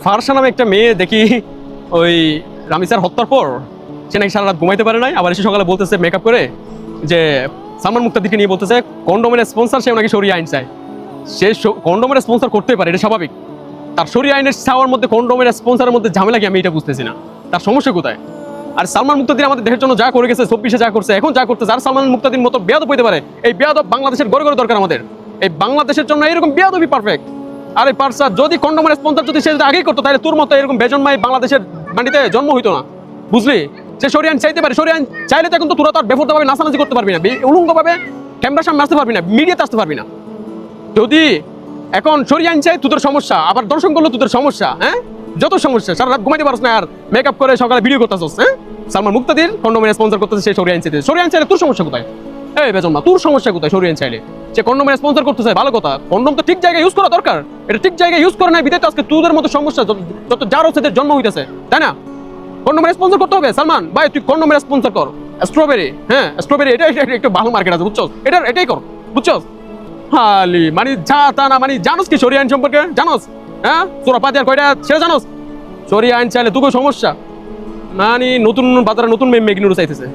ফারসা নামে একটা মেয়ে দেখি ওই রামিসার হত্যার পর সে নাকি সারা রাত ঘুমাইতে পারে নাই, আবার এসে সকালে বলতেছে মেকআপ করে যে সালমান মুক্তাদিকে নিয়ে বলতেছে কন্ডোমের স্পন্সর সে নাকি শরিয়া আইন চায়। সে কন্ডোমের স্পন্সর করতে পারে, এটা স্বাভাবিক। তার শরিয়া আইনের চাওয়ার মধ্যে কন্ডোমের স্পন্সরের মধ্যে ঝামেলা কি আমি এটা বুঝতেছি না, তার সমস্যা কোথায়? আর সালমান মুক্তাদির আমাদের দেশের জন্য যা করে গেছে, 24-এ যা করছে, এখন যা করতেছে, আর সালমান মুক্তাদির মতো বেয়াদব হইতে পারে, এই বেয়াদব বাংলাদেশের গড়ে গড়ে দরকার আমাদের। এই বাংলাদেশের জন্য এরকম বেয়াদবই পারফেক্ট। আরে পারসা যদি কন্ডোমের স্পন্সর যদি সে আগেই করতো, তাহলে তোর মতো এরকম বেজন্মাই বাংলাদেশের মাটিতে জন্ম হইতো না, বুঝলি? সে শরিয়ান চাইতে পারে, শরিয়ান চাইলে তো এখন তো তোরা তো আর বেফরভাবে নাচানাচি করতে পারবি না, উলঙ্গভাবে ক্যামেরার সামনে আসতে পারবি না, মিডিয়াতে আসতে পারবি না। যদি এখন শরিয়ান চাই তোদের সমস্যা, আবার দর্শন করলো তোদের সমস্যা, হ্যাঁ যত সমস্যা, সারা রাত ঘুমাইতে পারছ না আর মেকআপ করে সকালে ভিডিও করতেছস, হ্যাঁ সালমান মুক্তাদির কন্ডোমের স্পন্সর করতেছে সে শরিয়ান চাইতে। শরিয়ান চাইলে তোর সমস্যা কোথায়? এই বেজন্মা তোর সমস্যা কোথায়? শরিয়ান চাইলে সে কন্ডোমের স্পন্সর করতে চায়, ভালো কথা, কন্ডোম তো ঠিক জায়গায় ইউজ করা দরকার, এটা ঠিক জায়গায় ইউজ করে নাই বিধায় তো আজকে তোদের মতো সমস্যা যত যার হচ্ছে জন্ম হইতেছে, তাই না? কন্ডোমের স্পন্সর করতে হবে সালমান ভাই, তুই কন্ডোমের স্পন্সর কর, স্ট্রবেরি, হ্যাঁ স্ট্রবেরি, এটা একটু ভালো মার্কেট আছে, বুঝছস? এটাই কর, বুঝছস? হালি মানে যা তা না, মানে জানোস কি শরিয়া আইন সম্পর্কে জানোস? হ্যাঁ তোরা পাতি আর কয়টা সেটা জানোস? শরিয়া আইন চাইলে তোকে সমস্যা, মানে নতুন বাজারে নতুন মেঘ নুরু চাইতেছে।